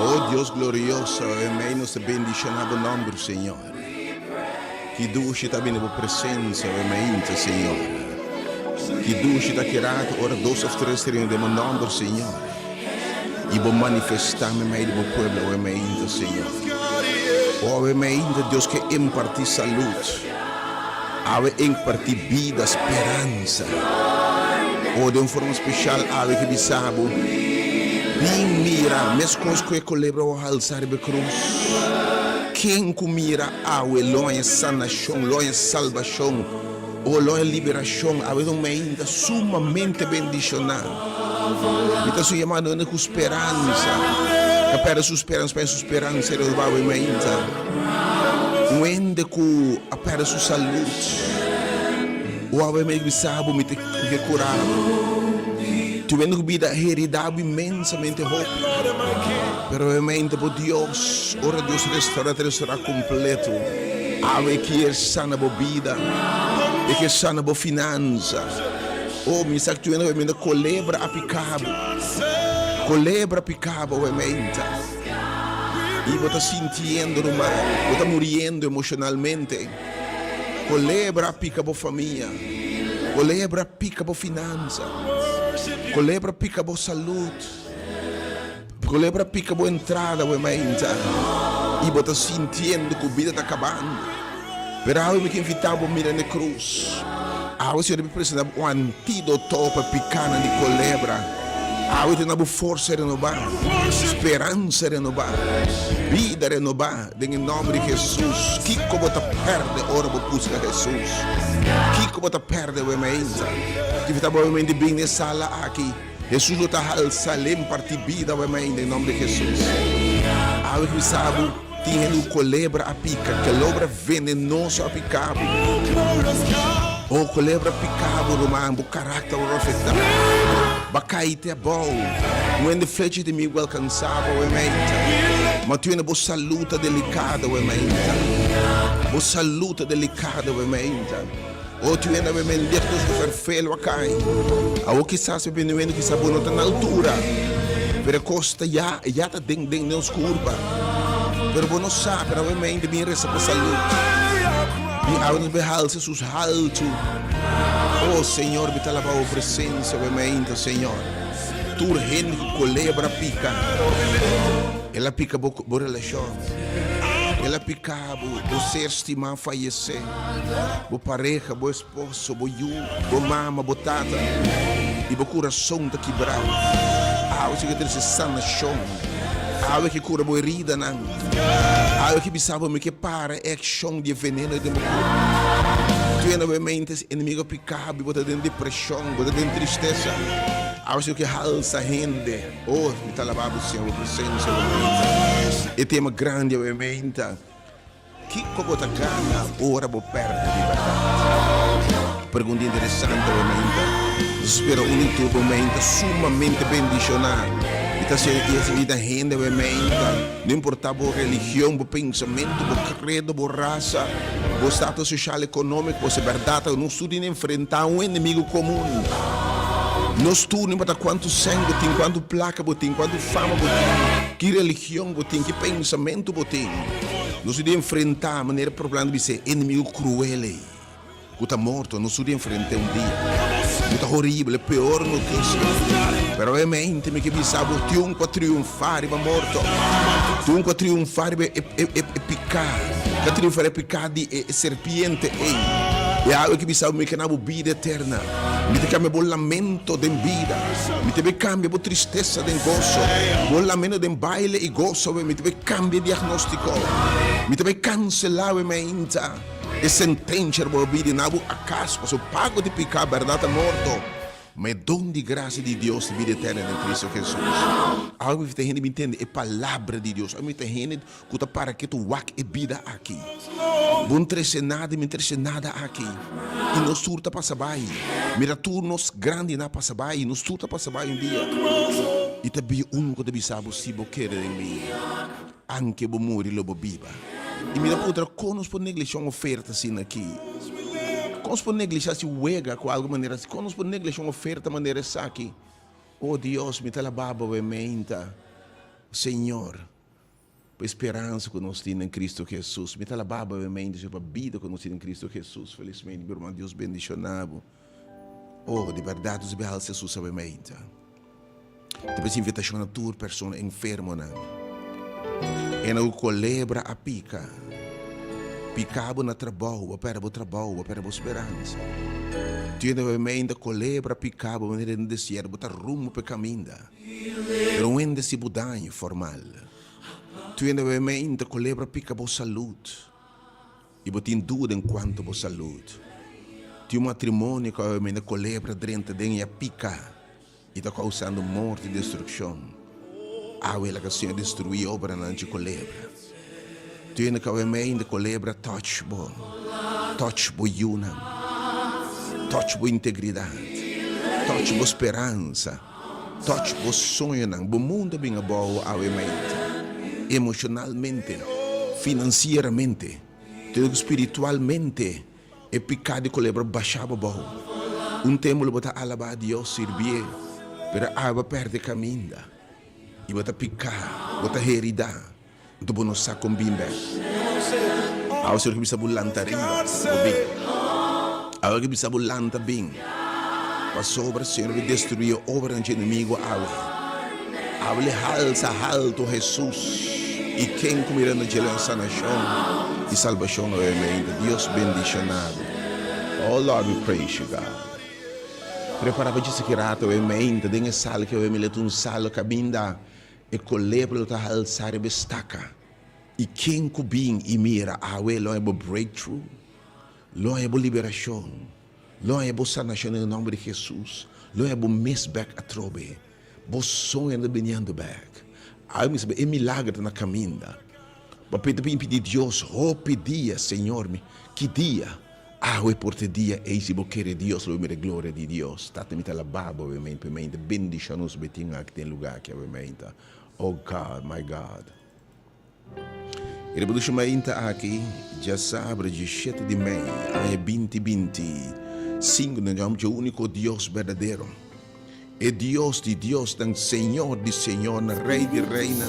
Oh Dios glorioso, amém, nos bendicionamos o nome do Senhor. Que duce também a presença, amém, Senhor. Que duce da querata, ora dois ou três serem de nome do Senhor. E vou manifestar no meio do povo, amém, Senhor. Oh, amém, Deus que impartir saúde. Ave impartir vida, esperança. Oh, de uma forma especial, ave que bisabo. Bem mira, mes coisas que colebra o alçar de cruz. Quem comira ave, longe sanação, longe salvação, ou longe liberação, ave um meio sumamente bendicionado. Então, se chamado com esperança. Apera sua esperança, para sua esperança, ele vai o meio. Onde que apera sua saúde. O ave meio bisabo me te curado. Tu vendo vida heredada imensamente roupa. Pero realmente por Deus, ora Deus restaurará completo. Ave que é sana por vida, e que é sana por finança. Oh, me sabe tu vendo realmente colebra a picabo. Colebra a picabo realmente. E você sentindo no mar, você morrendo emocionalmente. Colebra a picabo família. Colebra a picabo finança. Colebra pica boa saúde. Colebra pica boa entrada, realmente. E você sentindo que a vida está acabando. Pero eu me invitava a mirar na cruz. Eu se representa um antídoto para picar na colebra. Eu tenho força renovada, esperança renovada, vida renovada. Em nome de Jesus. Que como você perde, ora você busca Jesus. Que como você perde, realmente. Que está realmente bem nessa sala aqui. Jesus está alçando partir vida, realmente, em nome de Jesus. Eu que sabe, tinha o colebra a pica, colebra venenoso a picabo. O colebra picabo, romano, o caráter afetado. Bacaite é bom. Quando flecha de mim alcançava, realmente. Mas tu ainda boa saúde delicada, realmente. Boa saúde delicada, realmente. O tu ainda vai vender tudo perfeito acá. O que está se vendo que está bom na altura. Pero costa já está dentro nos curva. Pero você não sabe, realmente bem resta para saúde. E ao nos behalse seus altos. Oh Senhor, me te lava a presença, realmente, Senhor. Tu gente que colebra pica. Ela pica boa relação. Ela pica bo ser estimado falecer. Bo pareja, bo esposo, bo bo mama, bo tata. E bo coração tá quebrado. Você que tem essa sanação. Que cura bo herida não. Que bisava me que para ação de veneno de meu corpo. Tu ainda realmente inimigo picado, bota dentro de depressão, bota dentro de tristeza. Você que alça rende. Oh, me está lavando o Senhor, a presença realmente. E tema grande realmente. Que como tá ganha, ora bo perde a liberdade. Pergunta interessante realmente. Espero um momento sumamente bendicionado. Então, se essa vida rende, não importava a religião, o pensamento, o credo, a raça, o status social e econômico, a verdade, não estudem enfrentar um inimigo comum. Não estudem para quanto sangue tem, quanto placa tem, quanto fama tem, que religião tem, que pensamento tem. Não estudem enfrentar a maneira problema de ser inimigo cruel. Que está morto, não estudem enfrentar um dia. Muito horrível, pior notícia. Pero realmente me que bisabo triunfo triunfar, va morto. Triunfo triunfar e picar. Que triunfar e picar de serpiente. E algo que bisabo me que na vida eterna. Me te cambia bom lamento de vida. Me te cambia bom tristeza de gozo. Bom lamento de baile e gozo. Me te cambia diagnóstico. Me te cancelar me inta. E sentença por vida na acaso, o pago de picar verdade morto. Mas dom de graça de Deus de vida eterna em Cristo Jesus. Algo que tem gente me entende é palavra de Deus. Algo que tem gente que está para que tu wak e vida aqui. Não interessa nada aqui. E nos surta para saber. Mira tu nos grande na para saber. Nos surta para saber um dia. E também que deve saber se você quer em mim. Anche bo morri lo bo biba. E mira putra, conos por negligenciar uma oferta assim aqui. Conos por negligenciar se uega com alguma maneira. Conos por negligenciar uma oferta maneira aqui. Oh Deus, me tala baba we menta. Senhor, para a esperança que nós temos em Cristo Jesus. Me tala baba, obviamente, para a vida que nós temos em Cristo Jesus. Felizmente, meu irmão, Deus bendicionado. Oh, de verdade, os beijos Jesus, obviamente. Depois, invitação a toda pessoa enferma, e não colebra a pica. Picabo na trabalho, para a esperança. Tu ainda colebra picabo, maneira de descer, botar rumo para caminho. Pero ainda se budanho formal. Tu ainda colebra picabo saúde. E botin dúvida enquanto a saúde. Tu matrimônio que ainda colebra dentro de pica. E está causando morte e destruição. A ela que o Senhor destruiu a obra não te colebra. Tu ainda colebra touch bo yuna, touch bo integridade, touch bo esperança, touch bo sonho, bo mundo bem bom mente, emocionalmente, financeiramente, espiritualmente, e picado colebra baixava bom. Tempo botar alabar a Deus servir, para a perde caminho, e botar picar, botar heridar. Untuk bono sa kombimbe. Awa sir bisa bulanta rin. Awa bisa bulanta bing. Pasobra Senhor me destruiu obra de inimigo awa. Awa le halsa halto Jesus. E quem comerá no gelo sanação e salvação obviamente. Deus bendicionado. Oh Lord, we praise you, God. Prepara para se kirato obviamente. Dengue sal que obviamente um sal cabinda. E colebra ta alçar e bestaca. E quem cubim e mira awe lo é bo breakthrough, lo é bo liberação, lo é bo sanação no nome de Jesus, lo é bo misback a trobe, bo sonho na benhando back. Aí me sabe é milagre na caminha. Ba pedir Deus, oh pedia Senhor me, que dia, awe por te dia e se bo querer Deus lo me glória de Deus. Tata me tala babo obviamente, bendição nos betinga que tem lugar que obviamente. Oh God, my God. E depois de mainta aqui, já sabe de 7 de maio, ano 2025, nós chamamos o único Deus verdadeiro. É Deus de Deus, dan Senhor de Senhor, Rei de Reina.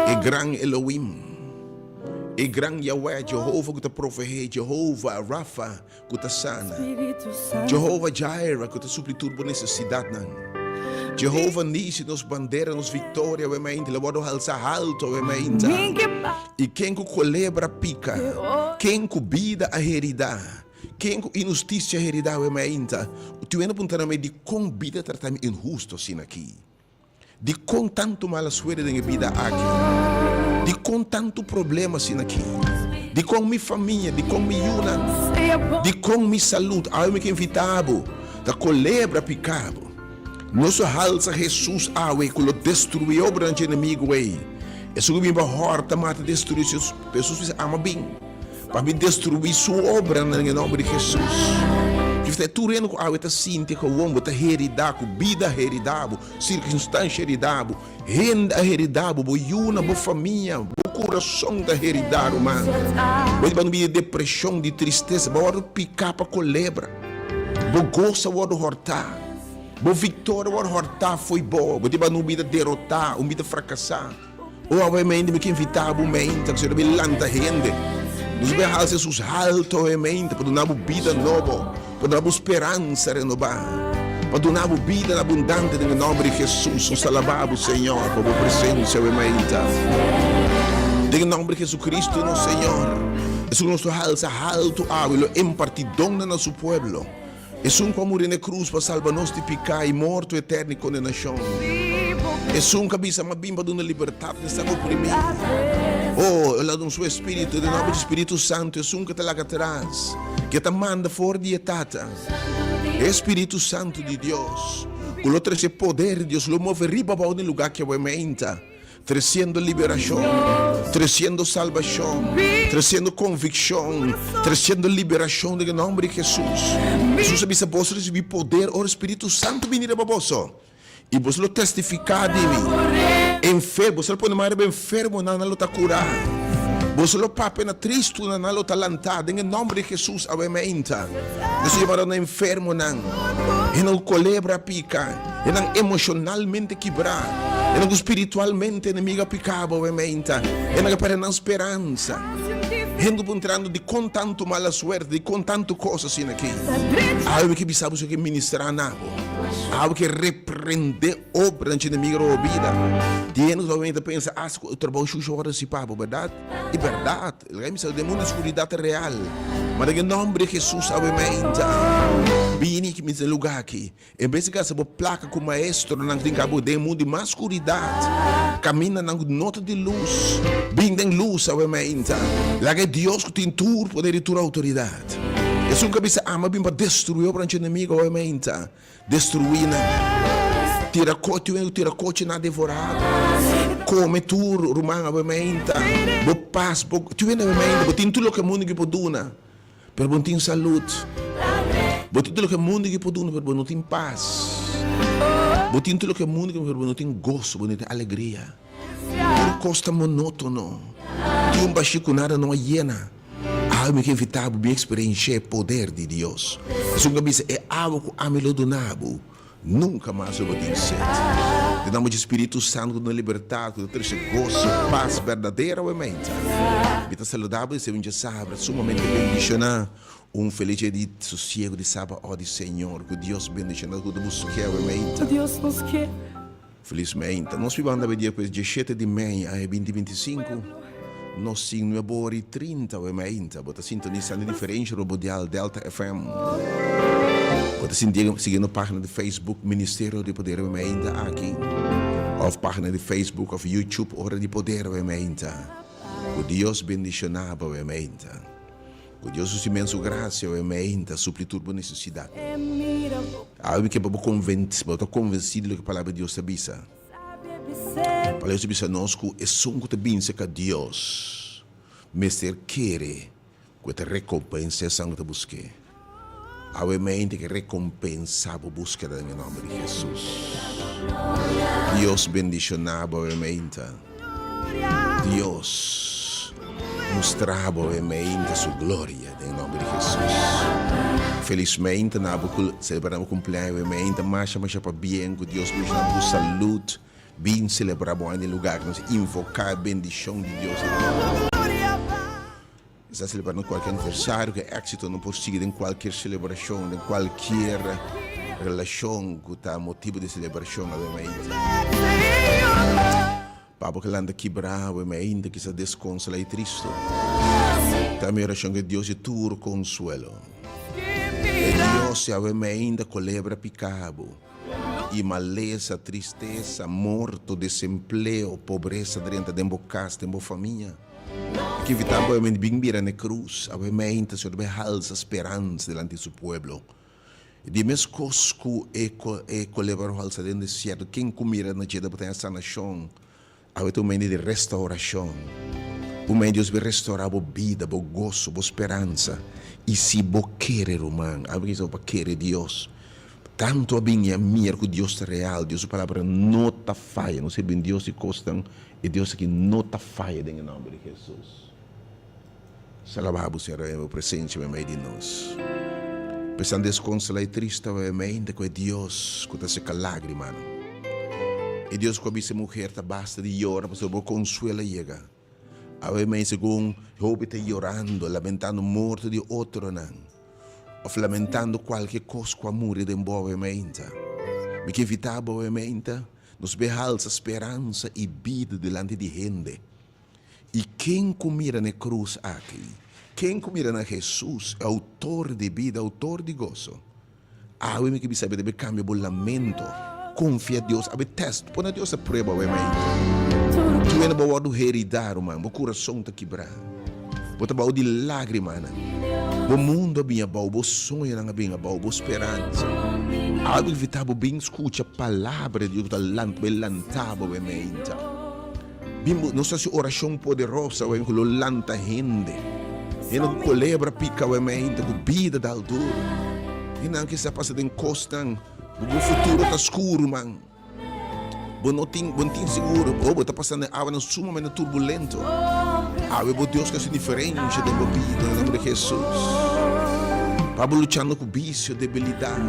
É grande Elohim. É grande Yahweh, Jehovah que te provee, Jehovah Rafa que te sana. Jehovah Jireh que te supre tudo por necessidade. Jehovah Nisi nos bandeira, nos vitória, obviamente, levado alça alto, obviamente. E quem que colebra pica, quem que vida a heredar, quem que injustiça a heredar, obviamente. Tu ainda apontando de com vida tratamento injusto assim aqui, de com tanto mala suerte na vida aqui, de com tanto problema assim aqui, de com minha família, de com minha yuna, de com minha saúde, aí me que invitado, da colebra picado. Nosso alça Jesus awe que lo destruiu o grande inimigo aí. Isso que me horta mata destruir seus pessoas ama bem. Para me destruir sua obra em nome de Jesus. Que você tu reno com awe tá sinta com o homem tá heredado, com vida heredado, circunstância heredado, renda heredado, bo yuna, bo família, bo coração da heredado, mano. Bo não me depressão, de tristeza, bo hora picar para colebra. Bo gosta hora hortar. Bo vitória o hortar foi boa, bo tiba não vida derrotar, vida fracassar. Ou obviamente me que invitar o mente, que se deve lanta rende. Nos berrar Jesus alto obviamente, para dar vida nova, para dar esperança renovada, para dar vida abundante em nome de Jesus. Nos alabamos Senhor por a presença obviamente. Em nome de Jesus Cristo nosso Senhor. Es nosso alça alto hábilo impartidão no nosso povo. Es que morreu na cruz para salvar-nos de pecado e morte eterna e condenação. Es cabeça mais bimba de uma liberdade que está oprimida. Oh, ela dá seu Espírito, de nome do Espírito Santo, es que está lá atrás, que te manda fora de etapa. Espírito Santo de Deus, com o outro poder de Deus, lo move riba para um lugar que aumenta. Trazendo liberação, trazendo salvação, trazendo convicção, trazendo liberação em nome de Jesus. Jesus sabe se você receber poder, o Espírito Santo vir para você. E você lo testificar de mim. Enfermo, você pode mais enfermo, não lo está curar. Você lo papo na triste na nalo talantado em nome de Jesus obviamente. Você para no enfermo não. E não colebra pica, e não emocionalmente quebrar, e não espiritualmente inimiga picava obviamente. E não para na esperança. Hendo entrando de com tanto mala suerte, de com tanto coisa assim aqui. Algo que bisabo que ministrar nabo. Algo que repreender obra de inimigo ou vida. Tienes obviamente pensa, o trabalho sujo hora se papo, verdade? E verdade, o demônio é escuridade real. Mas em nome de Jesus obviamente. Bini que me diz lugar aqui. Em vez de que essa placa com o maestro não tem cabo de mundo de mais escuridade. Camina na nota de luz. Bem tem luz obviamente. Lá que Deus que tem tudo poder e toda autoridade. E se um cabeça ama bem para destruir o inimigo obviamente. Destruir tira cote na devorado. Come tudo rumano obviamente. Bo paz, tu vem obviamente, tem tudo que o mundo que pode dar. Per bom tem saúde. Botin tudo que o mundo que pode dar, per bom tem paz. Botin tudo que o mundo que per bom tem gozo, bom tem alegria. Por costa monótono. Tem baixo nada não hiena. Algo que evitar bem experiência poder de Deus. Se um cabeça é algo que amelo do nabo, nunca mais eu vou ter sede. Te damos de Espírito Santo na liberdade, que traz gozo, paz verdadeira obviamente. Vida saudável, se você sabe, sumamente bendicionar. Feliz dia de sossego de sábado, ó de Senhor, que Deus bendicionar, que Deus quer obviamente. Deus nos quer. Felizmente, nós vivemos na dia depois de 7 de maio a 2025. Nós sim, no Bori 30 obviamente. Bota sintonizando diferente no Mundial Delta FM. Bota seguindo a página de Facebook Ministério de Poder obviamente aqui. Ou página de Facebook, ou YouTube, Hora de Poder obviamente. Que Deus bendicionar obviamente. Que Deus os imenso graça obviamente, suprir toda necessidade. Algo que estou convencido que a palavra de Deus sabia. A palavra de Deus nós que é som que te que Deus mestre quer que te recompense sangue te busque. Obviamente que recompensa a búsqueda em nome de Jesus. Deus bendicionava obviamente. Deus mostrava obviamente sua glória em nome de Jesus. Felizmente, celebramos o cumpleaños obviamente, mas para bem que Deus nos dá saúde. Bem celebramos em lugar que nós invocar a bendição de Deus. Está celebrando qualquer aniversário, que é êxito não possível em qualquer celebração, em qualquer relação que está motivo de celebração, obviamente. Papa que anda quebrado, obviamente, que se desconsola e triste. Também oração que Deus é tudo consuelo. E Deus, obviamente, colebra picado. E maleza, tristeza, morto, desemprego, pobreza dentro de uma casa, de uma família. Que evitamos, obviamente, bem mira na cruz, obviamente, se deve alça esperança delante do seu povo. E de mesmo cosco é colebrar o alça dentro do deserto, quem comira na dia da botanha sanação, obviamente, o meio de restauração. O meio de Deus vai restaurar a vida, o gozo, a esperança. E se você quer, irmão, obviamente, você quer Deus. Tanto a minha que Deus é real, Deus a palavra não está falha, não sei bem Deus se costam, e Deus aqui não está falha em nome de Jesus. Salvado será o presente no meio de nós. Pensando desconsolar e triste, obviamente, que é Deus que está seca lágrima. E Deus que essa mulher está basta de chorar, para o consuelo chega. Obviamente, segundo eu está chorando, lamentando a morte de outro, não. Of lamentando qualquer coisa com a morte de um obviamente. Porque evitava, obviamente, nos behalsa esperança e vida delante de gente. E quem comira na cruz aqui, quem comira na Jesus, é autor de vida, autor de gozo. Algo que sabe deve cambiar o lamento. Confia em Deus, abre teste, põe a Deus a prova, obviamente. Tu ainda vai do heredar, mano, o coração está quebrado. Bota baú de lágrima, o mundo é bem bom, o sonho é bem bom, a esperança. Algo que evitava bem escute a palavra de Deus, bem lantava, obviamente. Nossa oração poderosa, que lo lanta gente. E não colebra pica, obviamente, com vida da altura. E não que se passa de encosta, o futuro está escuro, man. não tem seguro, ou está passando água num momento turbulento. Ave Deus que é diferente da vida, em nome de Jesus. Pablo lutando com vício, debilidade,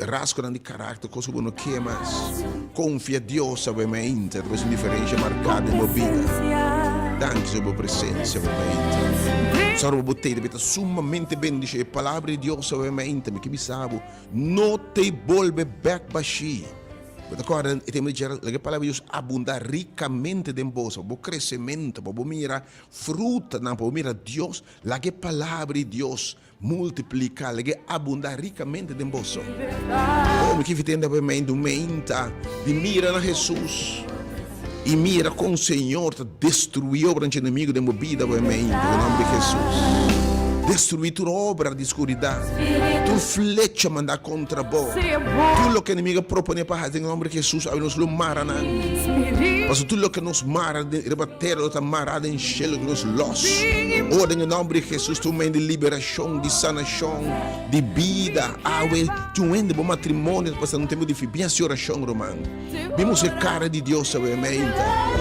rascando de caráter, coisa que não quer mais. Confia em Deus, obviamente, depois uma diferença marcada em vida. Danke sua presença, obviamente. Só botei de beta sumamente bem, diz a palavra de Deus, obviamente, mas que me sabe, não te volve back baixi. Agora, temos que dizer, a palavra de Deus abunda ricamente em bolsa, o crescimento, para mirar fruta, para mirar Deus, a palavra de Deus multiplicar, abunda ricamente em bolsa. Como que tem obviamente de mira na Jesus e mira com o Senhor, destruir obra de inimigo de vida, obviamente, em nome de Jesus. Destruir tua obra de escuridão, tu flecha mandar contra vós, tudo o que o inimigo propõe para fazer em nome de Jesus, aí nos lo mara, mas tudo o que nos mara, rebater, está marado em cheio, nos los, ora em nome de Jesus, tu mãe de liberação, de sanação, de vida, tu ende bom matrimônio, passando um tempo de bem a oração, romano, vimos a cara de Deus, obviamente,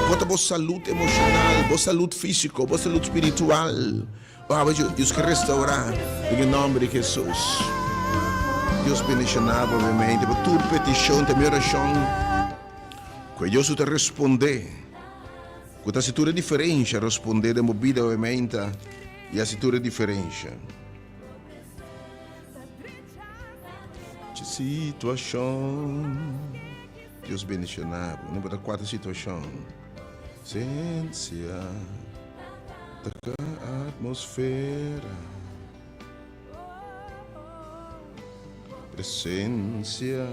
bota boa saúde emocional, boa saúde física, boa saúde espiritual. Deus quer restaurar em nome de Jesus. Deus bendicionava, obviamente, por tua petição, tua oração, que Deus te responder. Que a situação é diferente, responder de vida, obviamente, e a situação é diferente. Situação, Deus bendicionava, não pode quatro situações. Ciência. A atmosfera, presença.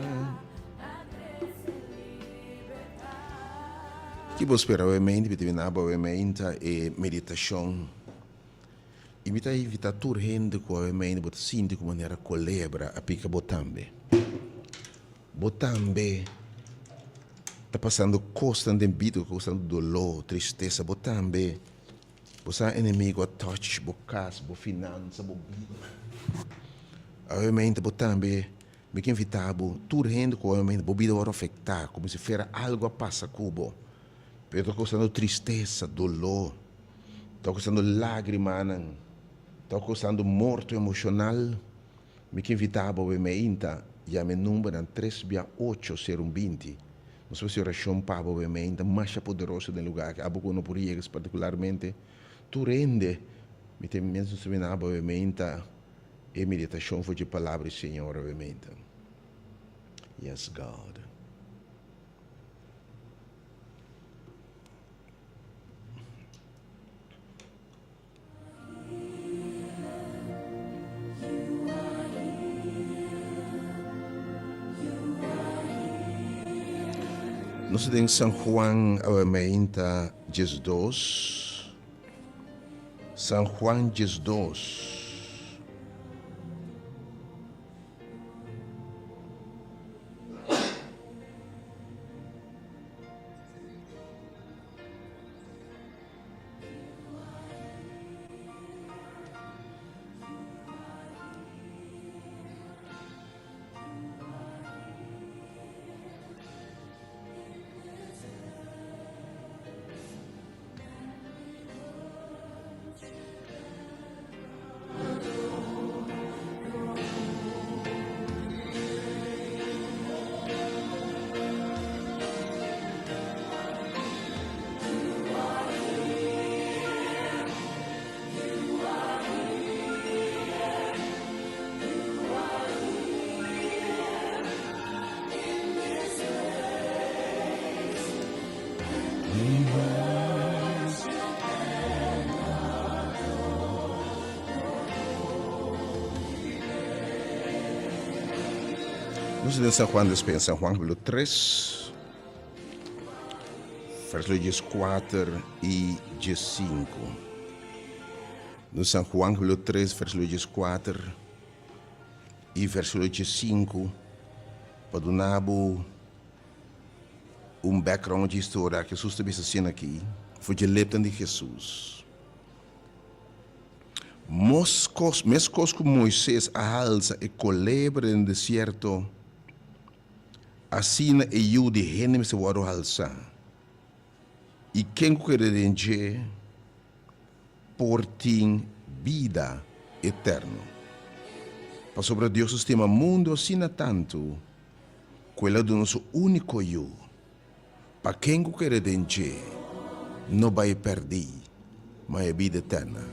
Que você espera, obviamente, é meditação. E me está evitando toda gente que, obviamente, você sente de maneira colebra a pica botambe. Botambe está passando constantemente, constante dolor, tristeza, botambe. Você é inimigo a touch, a casa, a finança, a vida. Obviamente, você também me invitar, tudo rende que obviamente a vida vai afetar, como se fosse algo a passar cubo. Pero estou causando tristeza, dolor, estou causando lágrimas, estou causando morto emocional. Me invitar, obviamente, e a meu número é 368-020. Não sei se a oração para, obviamente, mais poderosa do lugar, que a boca não podia, particularmente. Tu rende, me tem mesmo seminado, obviamente, e meditação foi de palavra do Senhor, obviamente. Yes, God. Nós temos São Juan, obviamente, 12. São Juan 12. Nós de São Juan despensa, São Juan capítulo 3, versículos 4 e 5. No São Juan capítulo 3, versículos 4 e versículo 5, para dar background de história que Jesus está assistindo aqui, foi de leptan de Jesus. Mesmo como Moisés alça e colebra no deserto, assim na eu de gente se waro halsa. E quem quer denje por tin vida eterno. Para sobre Deus estima mundo assim tanto, quella do nosso único eu. Para quem quer denje, não vai perder, mas é vida eterna.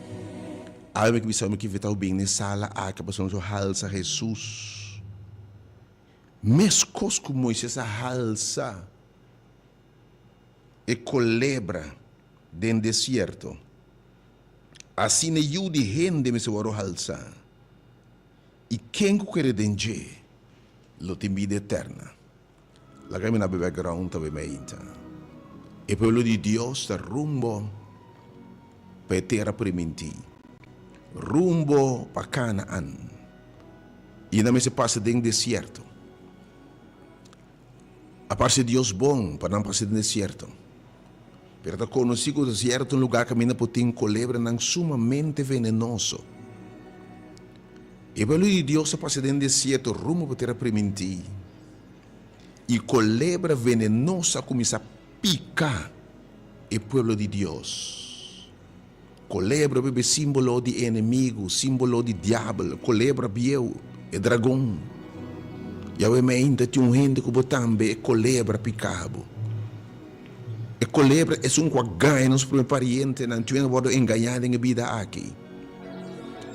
Algo que bisa que vital bem nessa sala, a que passou no halsa Jesus. Mescos como Moisés a halsa e colebra den deserto. Assim é eu de gente me se waro halsa. E quem quer denje, lo tem vida eterna. La que me na background tabe meinta. E pelo de Deus está rumbo para terra prometi. Rumbo para Canaã. E não me se passa dentro deserto. A parte de Deus bom para não passar dentro deserto. Pero conheci o deserto um lugar que me não tem colebra não sumamente venenoso. E pelo de Deus passa dentro deserto rumo para terra prometi. E colebra venenosa começa a picar o povo de Deus. Colebra é símbolo de inimigo, símbolo de diabo. Colebra bieu é dragão. E a ainda tem gente que também é colebra picabo. E colebra é um quagai nos primeiros parientes, não tem nada enganado em vida aqui.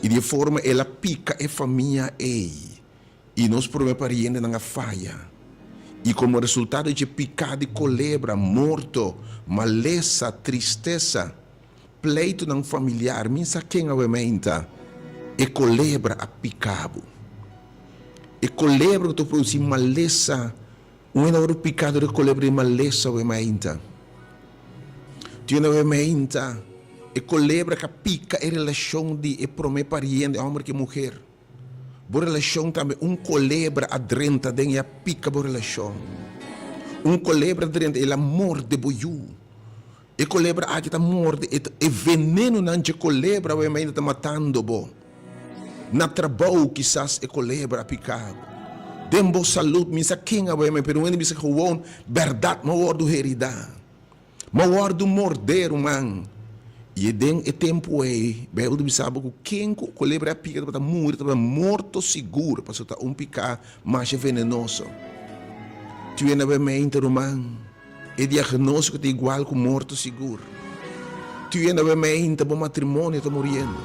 E de forma ela pica a família e nos primeiros parientes não falha. E como resultado de picar de colebra, morto, maleza, tristeza, pleito não familiar, minha quem aumenta, e colebra a picabo. E colebra que produz maleza, um enorme picado de colebra e maleza aumenta. Tiene aumenta, e colebra que pica a relação de e promete pariente, homem e mulher. Boa relação também, colebra adrenta dentro a pica boa relação. Colebra adrenta, ela morde boiú. E colebra aqui está morde, e veneno não de colebra, vai ainda está matando bo. Na trabalho, quizás, e colebra a picar. Dembo saúde, misa quem vai mais, pero ainda misa que verdade, mas ordo herida. Mas ordo morder, man. E den e tempo belo de sabe que quem colebra a pica para morto seguro, para soltar picar mais venenoso. Tu ainda vai me interromper. E diagnóstico é igual com morto seguro. Tu ainda vai me interromper, bom matrimônio está morrendo.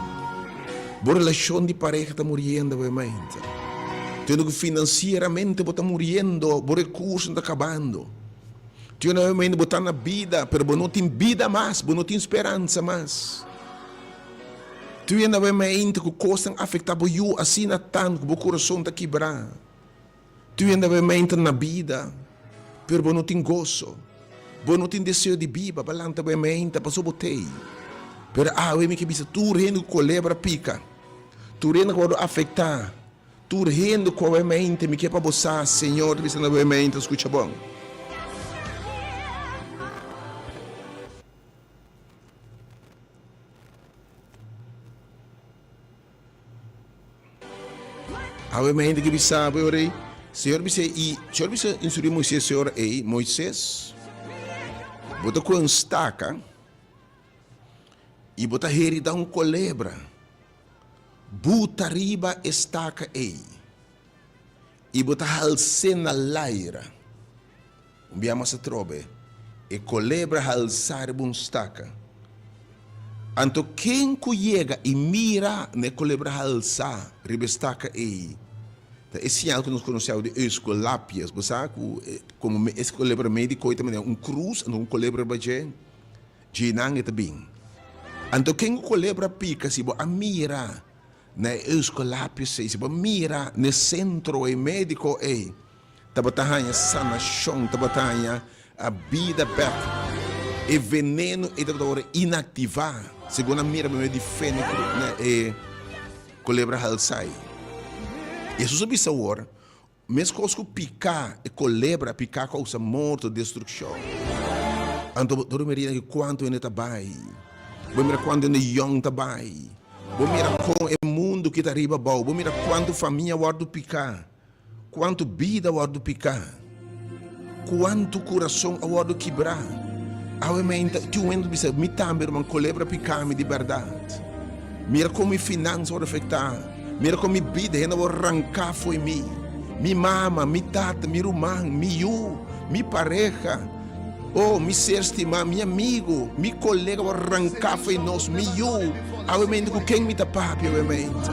Boa relação de pareja está morrendo, vai me interromper. Tu ainda financeiramente está morrendo, bom recurso está acabando. Tu não vai botar na vida, mas não tem vida mais, não tem esperança mais. Tu ainda vai que coisas afetam você assim na tanto, que o coração está quebrado. Tu ainda vai na vida, mas não tem gozo, não tem desejo de vida, balanta vai para sobotei. Mas vai que bisa tu rendo colebra pica, tu rendo que vai afetar, tu rendo que vai me que para você, Senhor, bisa não vai escuta bom. Obviamente que bisa, Senhor bisa instruir Moisés, Senhor, Moisés, bota com estaca e bota herida colebra, bota riba estaca e bota halsena laira, biama se trobe, e colebra halsar estaca. Anto quem chega e mira na colebra halsa, riba estaca esse sinal que nós conhecemos de escolápias, você sabe como esse colebra médico também cruz, colebra baje, ginang também. Anto quem colebra pica se a mira na escolápias, se a mira no centro médico tabatanya sanação, tabatanya a vida perto, e veneno e tabatanya inativar, segundo a mira me defende colebra halsai. Jesus sabe saber, mesmo que picar e colebra picar causa morte, destruição. Então, todo mundo que quanto ele está bem, vou mirar quanto ele young está bem, vou mirar com o mundo que está arriba bom, vou mirar quanto família guarda picar, quanto vida guarda picar. quanto coração awado quebrar. Obviamente, tu vendo bisa mi também uma colebra picame de verdade. Mira como minha finança vai afetar. Mira como minha vida ainda vai arrancar foi mim. Mi mama, mi tata, mi irmã, mi eu, mi pareja, oh, mi ser estimado, mi amigo, mi colega vai arrancar foi nós, mi eu. Obviamente, com quem me tá papi, obviamente.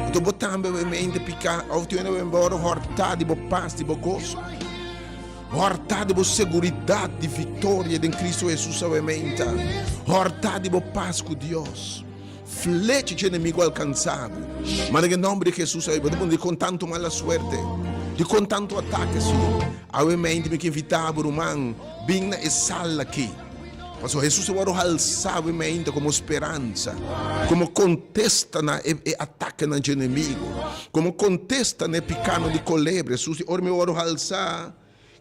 Então, botando, obviamente, picar, ao tu ainda vai embora, hortar de boa paz, de boa gozo. Hortar de boa segurança, de vitória em Cristo Jesus, obviamente. Hortar de boa paz com Deus. Flecha de inimigo alcançado. Mas em nome de Jesus, de com tanto mala suerte, de com tanto ataque, Senhor. Obviamente, me invitava, irmão, bem na sala aqui. Mas Jesus vai alçar, obviamente, como esperança, como contesta na ataque no inimigo, como contesta na picano de colebre. Jesus, ora me vai alçar,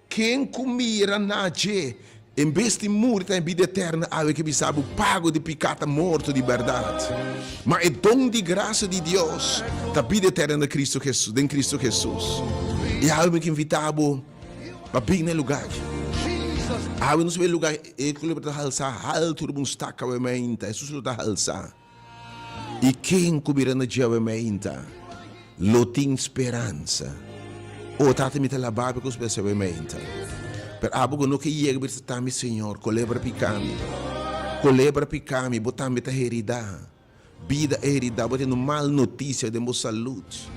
quem comira na je, em vez de morrer em vida eterna, há que sabe o pago de picata morto de verdade. Mas é dom de graça de Deus da vida eterna de Cristo Jesus, em Cristo Jesus. E há que invitado para bem no lugar. Há no seu lugar, ele está alçar, alto do mustaca, obviamente, Jesus está alçar. E quem cobrirá na dia, obviamente, lo tem esperança. Ou tá me lavar com os pés, obviamente. Pero abo no que llega a estar mi Senhor, colebra picami, botame ta herida, vida herida, botando mal notícia de boa saúde.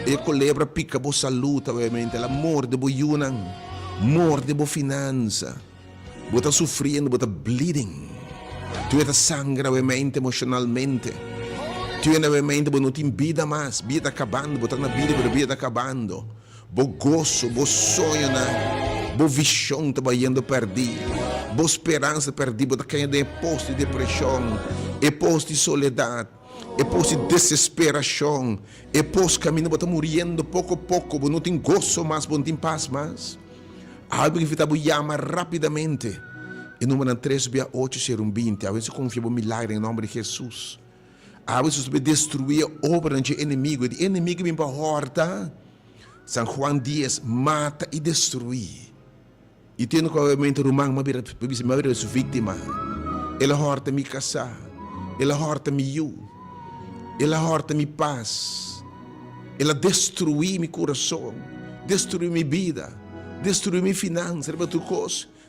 E colebra pica boa saúde, obviamente, amor de boa yunan, amor de boa finança, bota sofrendo, bota bleeding, tu está sangra, obviamente, emocionalmente, tu obviamente, não tem vida mais, vida acabando, bota na vida acabando, bo gozo, bo sonho, né? Boa visão trabalhando perdido, boa esperança perdida, caindo em posto de depressão, em posto de soledade, em posto de desesperação, em posto caminho, está morrendo pouco a pouco, não tem gozo mais, não tem paz mais. Algo que está chamar rapidamente, em número 3, 8, 20, a vezes confia no milagre em nome de Jesus. A vezes você destruir a obra do inimigo, o inimigo vem para a horta, São Juan 10, mata e destrui. E tendo obviamente o irmão, uma sua vítima. Ela horta me casar. Ela horta me eu. Ela horta me paz. Ela destruiu meu coração. Destruiu minha vida. Destruiu minha finança.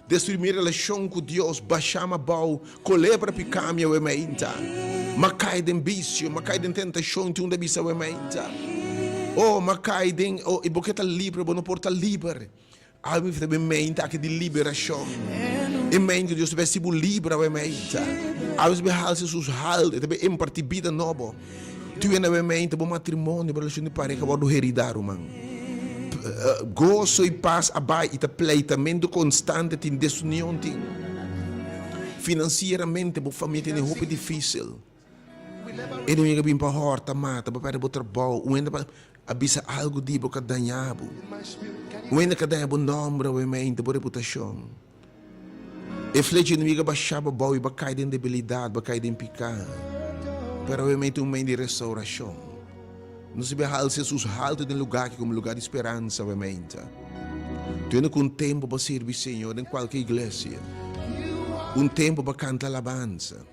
Destruiu minha relação com Deus. Baixama bau. Colebra picame o ementa. Macai de vício. Macai de tentação. Tu não deve saber ementa. Oh, macai de. Oh, e boqueta livre. Não porta livre. Algo que também mente aqui de liberação. E mente Deus vai se livrar a mente. Algo que vai se sushalde, também impartir vida nova. Tu é na mente, bom matrimônio, relação de pareja, vai heredar, irmão. Gozo e paz abai e pleitamento constante tem desunião tem. Financeiramente, a família tem roupa difícil. Inimigo vem para a horta, mata, para perder o trabalho, avisa algo de boca danhado. O ainda que danha bom nome, obviamente, boa reputação. E flecha inimiga baixava bom e bacai de debilidade, bacai de picado. Pero obviamente meio de restauração. Não se vê Jesus alto em lugar que como lugar de esperança, obviamente. Tu ainda com tempo para servir Senhor em qualquer igreja. Tempo para cantar alabança.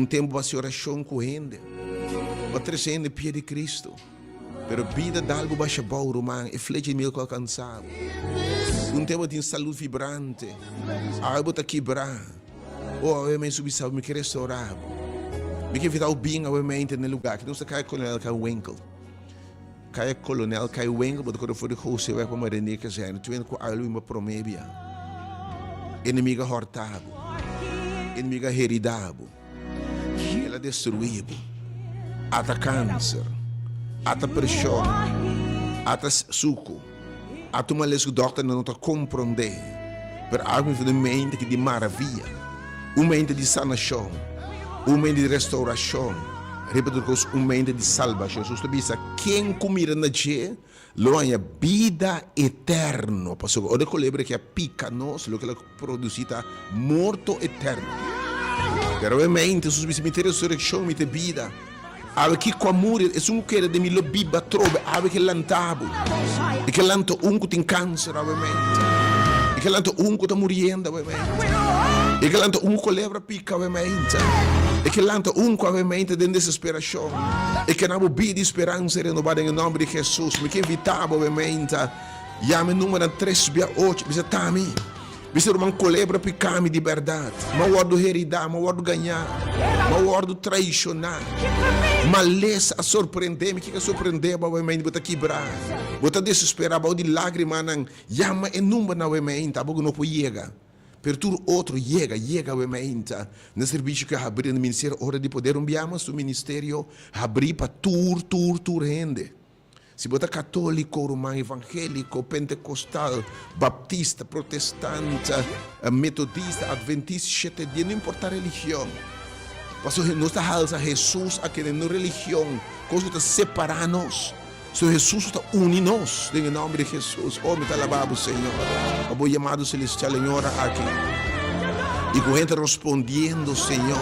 Tempo para ser oração corrente. Para trazer no pé de Cristo. Pero vida de algo baixa bom, irmão, e flecha de milco alcançado. Tempo de saúde vibrante. Algo está quebrar. Oh, eu me subissava, me quer restaurar. Me quer virar o bem, obviamente, no lugar. Que não se cai coronel, cai o Winkel. Cai coronel, cai o Winkel, mas quando for de José, vai para uma marinha que já. Tu vendo com algo uma promébia. Inimiga hortado. Inimiga heredado. Ela destruído. Ata câncer. Ata pressão, ata suco, ata uma lesco doctor não está compreender, mas algo de mente que de maravilha, mente de sanação, mente de restauração, repito mente de salvação. Jesus disse quem comer na dia, loanha vida eterna. Passou o de colebra que a pica nós, lo que ela produzita morto eterno. Pero obviamente Jesus disse me ter ressurreição, me ter vida. Ave que com amor é um que de mim biba trobe, ave que lantabo, e que lanto que tem câncer, obviamente. que lanto que está morrendo, e que lanto que leva pica, e que lanto que de desesperação, e que não vida esperança renovada em nome de Jesus. Me que invitava, chame número 368, você tá a mim. Você uma colebra picame de verdade. Uma ordem heredar, uma ordem ganhar, uma ordem traicionar. Maleza a surpreender-me, que surpreender, obviamente, vou quebrar. Vou desesperar, vou de lágrimas, chama em número na obviamente, vou não pode chegar. Per tudo outro chega obviamente. No serviço que abrir no ministério, hora de poder enviamos o ministério, abrir para tur rende. Se você é católico, romano, evangélico, pentecostal, baptista, protestante, metodista, adventista, não importa a religião. Porque nós estamos a Jesus aqui na religião, coisa que separa-nos. So Jesus está unindo-nos, em nome de Jesus. Oh, me está alabado, Senhor. O chamado celestial, Senhor, aqui. E com gente respondendo, Senhor.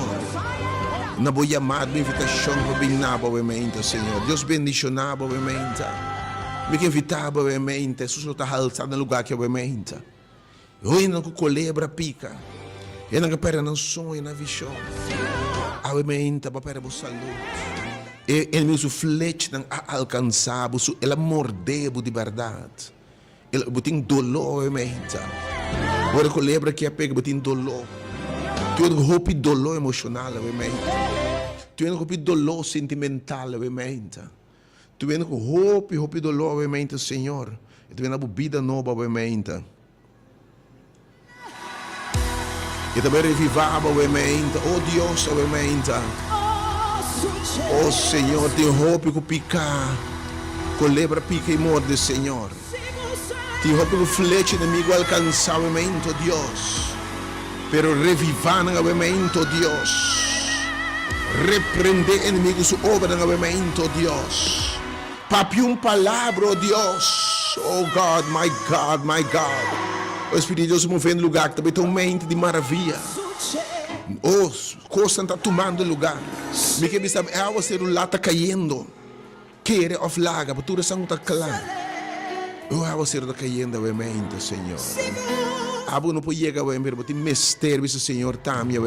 Na boa chamada, invitação para vir na obviamente, Senhor. Deus bendicionava, obviamente. Me que invitava, obviamente. Jesus não está alçado no lugar que, obviamente. Hoje não colebra pica. E não perde no sonho, na visão. Obviamente, para perder a saúde. E ele me flete não alcançava, ela mordeu de verdade. Ele tem dolor, obviamente. Agora colebra que é pega, tem dolor. Tu não roupa dolor emocional, obviamente. Tu não roupa dolor sentimental, obviamente. Tu não roupa dolor, obviamente, Senhor. E tu não roupa vida nova, obviamente. E também revivava, obviamente. Oh Deus, obviamente. Oh Senhor, te roupa que picar. Colebra pica e morde, Senhor. Te roupa que flete inimigo alcançar, obviamente, Deus. Pero revivar novamente, Deus. Repreender inimigos su obra novamente, Deus. Papi palavra, Deus. Oh God, my God, my God. O Espírito de Deus movendo no lugar que também tem uma mente de maravilha. Oh, coisa está tomando lugar. Me que sabe, a água celular está caindo. Querer of laga, para tudo isso está claro. Oh, a água celular está caindo, obviamente, Senhor. Abo não pode chegar a ver, porque mistério esse Senhor também é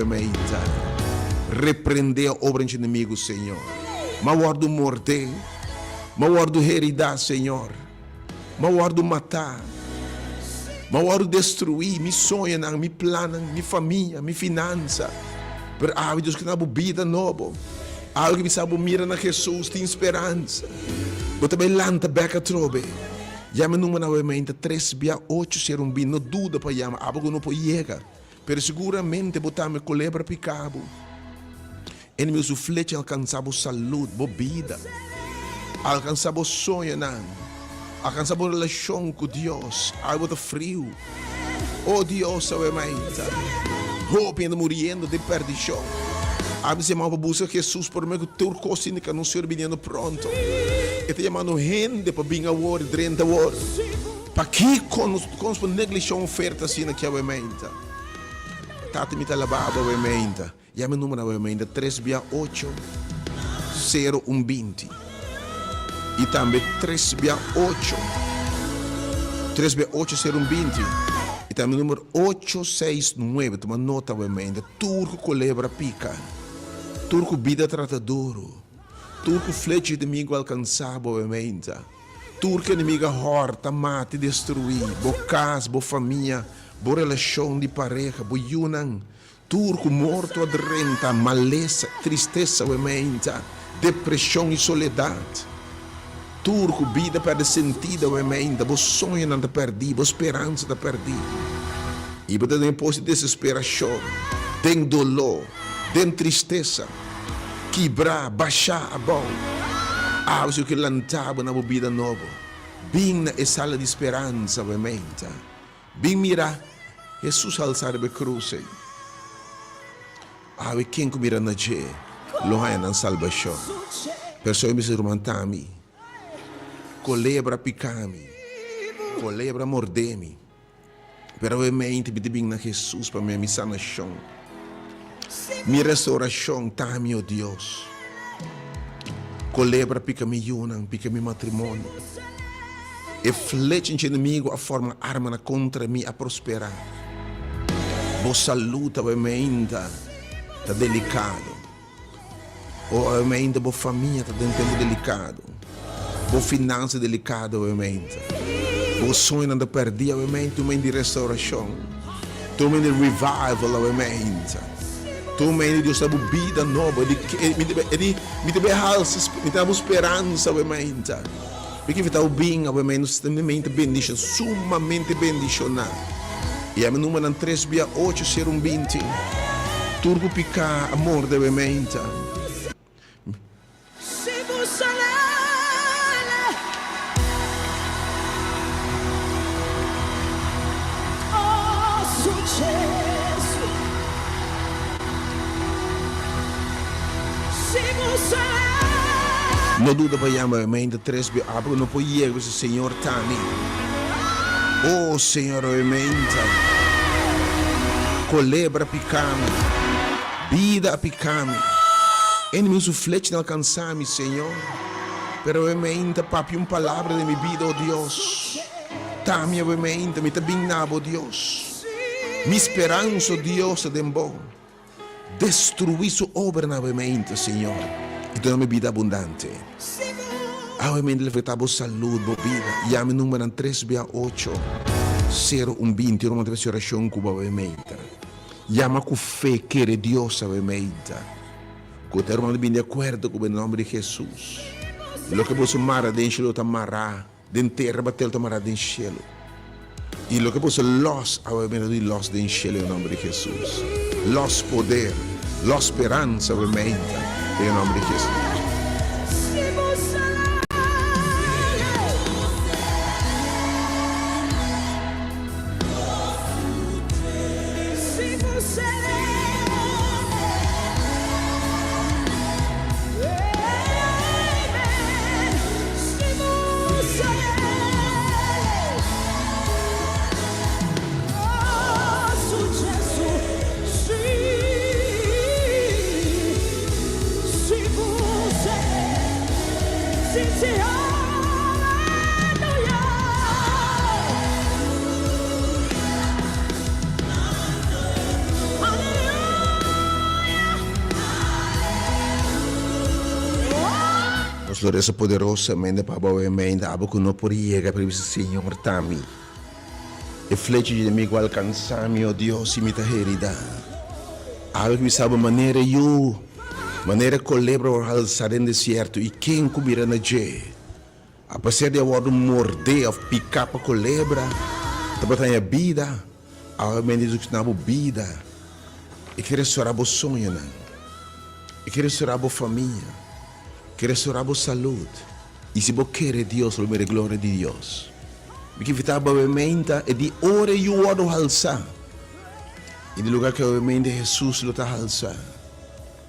repreender a obra de inimigo, Senhor. Mas guardo morder, mas guardo heredar, Senhor. Mas guardo matar, mas guardo destruir, me sonha, me plana, minha família, minha finança. Mas Deus que não vida nova, algo que me sabe mira na Jesus, tem esperança. Eu também lanta beca trobe. Llame número novamente 368 ser um bino, não duda para chamar, algo não pode chegar. Pero seguramente botar me colebra picabo. Ele me flete alcançava saúde, boa vida. Alcançava sonho, não. Alcançava relação com Deus. Algo de frio. Oh Deus, obviamente. Roupa ainda morrendo de perdição. Abre se mão para buscar Jesus por meio do teu cocinho que não se vindo pronto. E te chamando gente para vir a hora, 30 horas. Para que com negligência oferta assim aqui, obviamente. Tati me está lavado, obviamente. E a meu número, obviamente, 368 0120. E também 368 0120. E também o número 869. Toma nota, obviamente. Turco colebra pica. Turco vida tratadouro. Turco flete inimigo alcançava, obviamente. Turco inimigo horta, mate, destruir. Bo casa, bo família, bo relação de pareja, bo yunan. Turco morto adrenta, maleza, tristeza, obviamente. Depressão e soledade. Turco vida perde sentido, obviamente. Bo sonho não te perdi, bo esperança te perdi. E bo tem posto de desesperação, tem dolor, tem tristeza. Quebrar, baixar a mão. Você que lantava na vida nova. Bem na sala de esperança, obviamente. Bem mirar, Jesus alçar a cruz. Quem que mira na G, lohan na salvação. Pessoa me sermantami. Colebra picami. Colebra mordemi. Pero obviamente me bem na Jesus para minha sanação. Mi restauração, tá, meu Deus. Colebra pica mi yunang, pica mi matrimônio. E flecha de inimigo a forma arma contra mim a prosperar. Boa saúde, obviamente, está delicado. Obviamente, boa família está dentro de tempo delicado. Boa finança delicada, obviamente. Boa sonho não perder, obviamente, uma de restauração. Uma de revival, obviamente. Uma de Deus a vida nova. Me dá esperança, obviamente. Porque está bem, obviamente, extremamente bendicionado, sumamente bendicionado. E a minha número 3680120. Turbo picar amor, obviamente. Não duda para chamar mente 3 porque não pode ir com o Senhor Tani. Oh Senhor, mente. Colebra picame. Vida picame. Inimigo su flecha não alcançar-me, Senhor. Pero mente, papi, palavra de minha vida, oh Deus. Tami, mente, me tabinabo, Deus. Mi esperança, oh Deus, é bom. Destruir sua obra novamente, Senhor. E dá minha vida abundante. Obviamente, levantamos saúde, boa vida. Chame o número 3680120, uma oração com obviamente. Chama com fé, querer Deus, obviamente. Que o irmão de acordo com o nome de Jesus. Lo que você mara dentro do tamará, dentro terra bater o tamará dentro cielo. E lo que você los, obviamente, los dentro cielo em nome de Jesus. Los poder, los esperança, obviamente, em nome de Jesus. Floresta poderosamente para obviamente abo que não podia chegar para o Senhor Tami. E flecha de inimigo alcançar-me, oh Deus, e me herida. Abo que sabe maneira colebra alçar em deserto e quem cobrirá na je. A pesar de eu morder, picar para colebra, também a vida, obviamente Deus na vida. E querer restaurar o sonho, não. E querer restaurar a família. Que restaurar a saúde. E se você quer Deus, lo mere glória de Deus. Porque está obviamente é de hora e hora alçar. E de lugar que obviamente Jesus lo está alçar.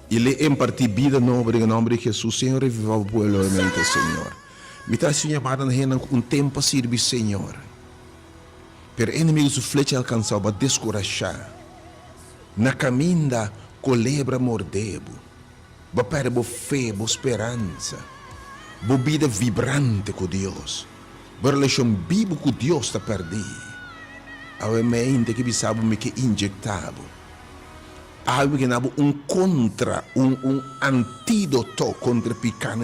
E ele impartir vida nova em nome de Jesus. Senhor, reviva o povo, obviamente, Senhor. Me está chamando um tempo a servir, Senhor. Pero inimigo su flecha alcançou para descorajar. Na caminha, colebra mordebo. Ba perde boa fé, boa esperança, boa vida vibrante com Deus, boa relação viva com Deus está perdida. Obviamente que sabe me que injectado, algo que não um antídoto contra picar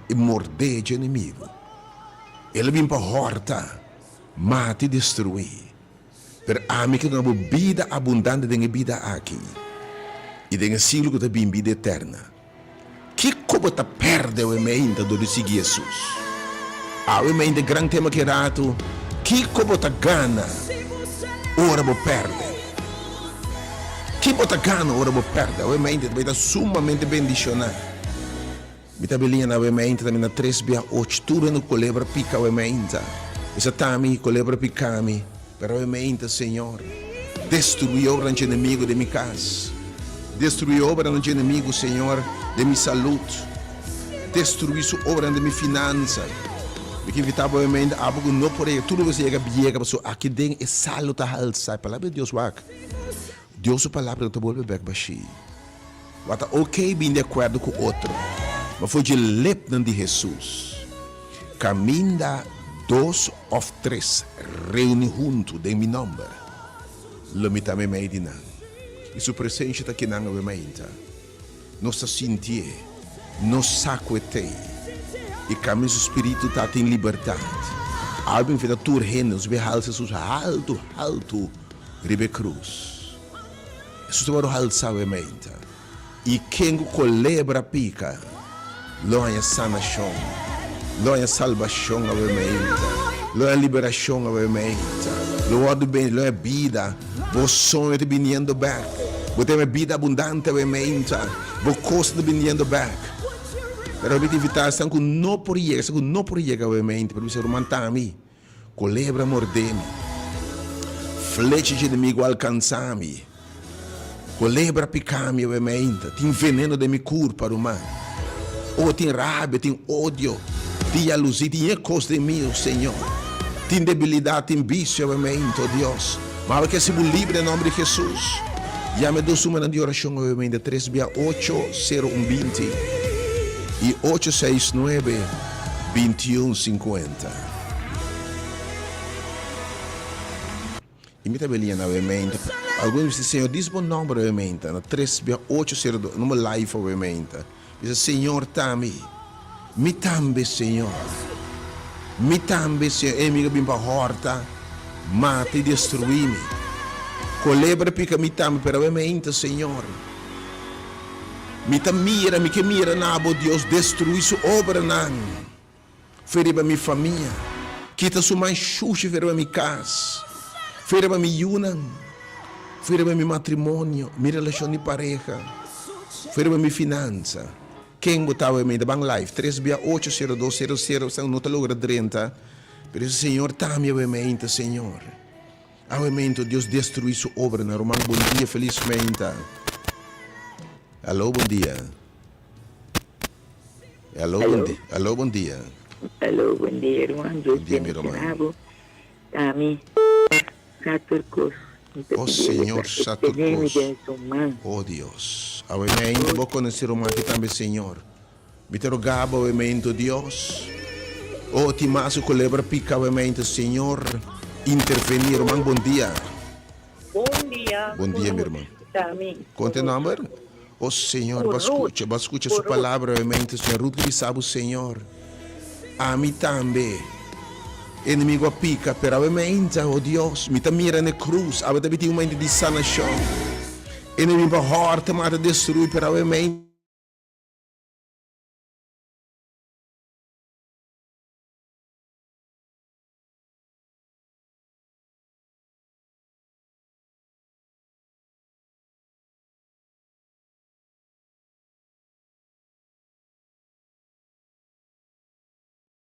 e morder de inimigo. Ele vem para horta, mata e destruir. Pero a mim que não vida abundante de vida aqui. E tem siglo que tem vida eterna. Que como está perde o mente do seguir Jesus? O mente grande tema que rato. Que como está gana? Ora vou perde. Que como está gana? Ora vou perde. O mente vai estar sumamente bendicionado. Me está belinha o mente também na 368 tudo no colebra pica o mente. Essa tami colebra picami. Pero o mente Senhor destruiu o grande inimigo de minha casa. Destruir a obra do inimigo, Senhor, de minha saúde. Destruir a obra de minha finança. Porque evitava obviamente algo que não poderia. Tudo você chega para aqui dentro é salud a alçar. A palavra de Deus vai. Deus a palavra não te volve back baixi. Wata ok bem de acordo com outro. Mas foi de lepna de Jesus. Caminha 2 ou 3 reúnem junto em meu nome, lo me também me dinan. E sua presença está aqui na minha mente. Nossa sentir, nos sacuete, e caminho do Espírito está em liberdade. Alguém fez a tua renda, os behalses sus alto, ribe cruz. Isso é o halsa a mente. E quem colebra pica, lo há sanação, lo há salvação a mente, lo há liberação a mente, lo há bem, lo há vida, o sonho de vindo back, o tem vida abundante a mente, o custo de vindo back. Pero eu te invitar a que não por chegar a mente, para você romantami, colebra mordemi, flecha de inimigo alcançami. Colebra picami a mente, tem veneno de mi curpa humano. Ou tem raiva, tem ódio, tem alusão, tem ecos de mim, Senhor. Tem debilidade, tem vício a mente, oh Deus. Mas que se livre em nome de Jesus. Já me dou uma de oração a mente, 368-0120 e 869-2150. Imita bem na mente. Alguns dizem, Senhor, diz bom número de mente. Na 36802, numa live de mente. Diz, Senhor, tami. Me tambe, Senhor. Me tambe, Senhor. Amiga, bem para horta. Mata e destruí-me. Colebra pica me tambe para a mente, Senhor. Me tamira, me que mira, nabo, Deus, destruí sua obra, não. Feriba minha família. Quita sua mãe xuxa, feriba minha casa. Feriba minha yuna. Feriba meu matrimônio, minha relação de pareja. Feriba minha finança. Quem botava em mim da Bank Life? 368-0200, são nota logra 30. Pero o Senhor está me mente, Senhor. A mente, Deus destruiu sua obra na Romano. Bom dia, felizmente. Alô, bom dia. Alô, bom dia. Alô, bom dia. Alô, bom dia, irmão. Bom dia, meu irmão. Tami, Saturcos. Oh Senhor, Saturcos. Oh Deus. A mente, vou conhecer o aqui também, Senhor. Me te rogava, a mente, Deus. Oh, Timaso, colebra pica, a mente, Senhor. Intervenir, irmão, bom dia. Bom dia. Bom dia, meu irmão. Tami. Conte o número? Oh Senhor, escuta sua palavra, a mente, Senhor. Ruth que sabe o Senhor. A mim também. Inimigo a pica, pero a mente, oh Deus, me mira na cruz, a mente tem uma mente de sanação. Inimigo a horta, mata, destrui, pero a mente.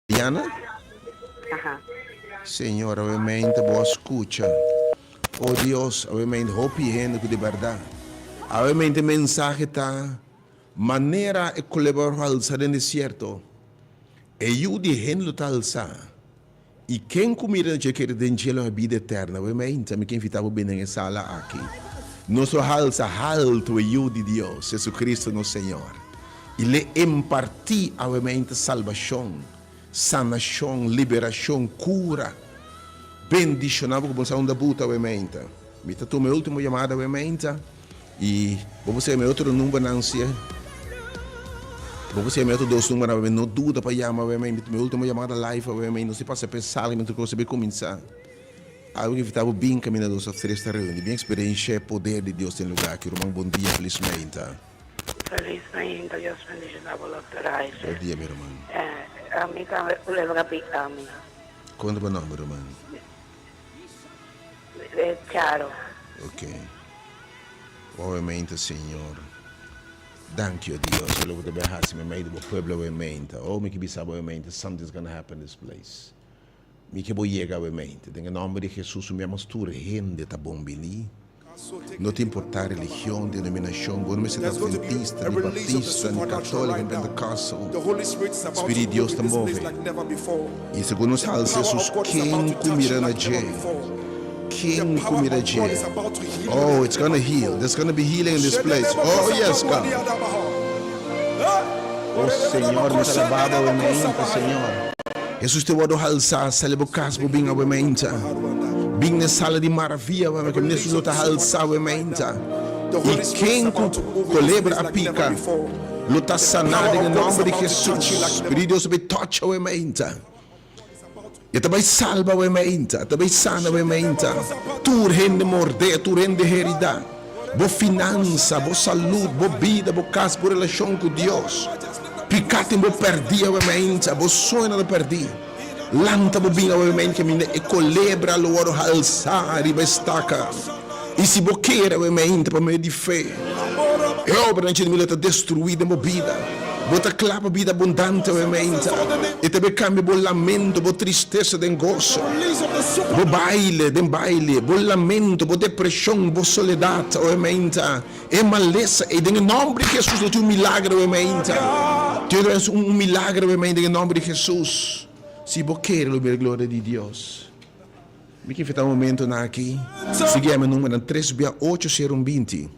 Diana? Senhor, obviamente, boa escuta. Oh Deus, obviamente, hopiendo de verdade. Obviamente, mensagem está maneira de colaborar no deserto. E eu de gente está alçar. E quem comida de querer denjelo a vida eterna, obviamente, me quem fitava bem na sala aqui. Nosso alça alto e eu de Deus, Jesus Cristo, nosso Senhor. E lhe imparti, obviamente, salvação. Sanação, liberação, cura. Bendicionava com você da buta, obviamente. Me tá minha última chamada, obviamente. E vou ser meu outro número, Nancy. Vou ser meu outro dois números, obviamente. Não dúvida para chamar, obviamente. Minha última chamada live, obviamente. Não se passa a pensar, obviamente, que você vai começar. Algo que estava bem caminhando essa três reuniões. Bem experiência, poder de Deus em lugar aqui. Irmão, bom dia, felizmente. Felizmente, Deus bendiga a volta. Bom dia, meu irmão. A mim também colebra pica, amiga. Quando é o nome, irmão? É Charo. Ok. Obviamente, Senhor. Thank you, Deus. Eu vou te berrar se me meio do pueblo, obviamente. Oh, me que bisa, obviamente. Something's going to happen in this place. Me que vou chegar, obviamente. Em nome de Jesus, me amas tu rende, tá bom, Bini? Não te importa a religião, denominação, você não ser adventista, nem batista, nem católico, nem pentecostal. Espírito de Deus te move. E segundo os Jesus, quem comirá na Jé? Quem comirá na Jé? Oh, it's gonna heal. There's gonna be healing in this place. Oh, yes, God. Oh, Senhor, me salvava o mente, Senhor. Jesus te wado halsa celebo casbo binga we menta. Bing na sala di maravilha we que Jesus ta halsa we menta. E quem colebra a pica luta sanada em nome de Jesus. Pedi Deus be touch we menta. E também salva we menta, também sana we menta. Tu rende morde, tu rende herida. Bo finança, bo saúde, bo vida, bo casa, bo relação com Deus. Picate bo perdia we menta, bo sonho de perdi. Lanta bo binga we menta que mine e colebra lo oro halsa riba estaca. E se bo queira we menta para meio de fé. E obra antes de milita destruída bo vida. Bota clama vida abundante we menta. E também cambia bo lamento, bo tristeza de gozo. Bo baile, bo lamento, bo depressão, bo soledade, we menta. E maleza, e em nome de Jesus, tu milagre we menta. Tu és milagre we menta em nome de Jesus. Se bo queira a glória de Deus. Me que feta um momento na aqui. Seguimos no número 3680120.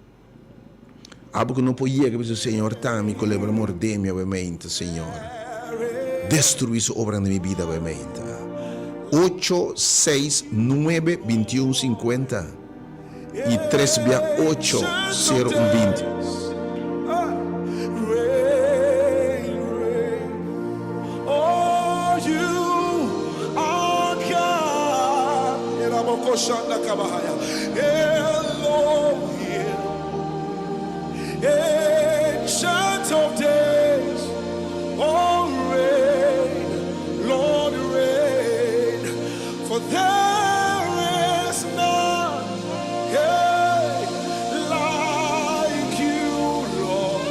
Algo que não podia que o Senhor está me colebra mordemia we menta, Senhor. Destruir sua obra na minha vida we menta. 869-2150 e 3680120. Ancient of days, oh reign, Lord reign, for there is none like you, Lord.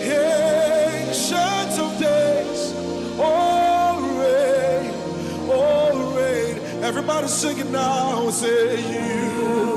Ancient of days, oh reign, oh reign. Everybody sing it now, say you.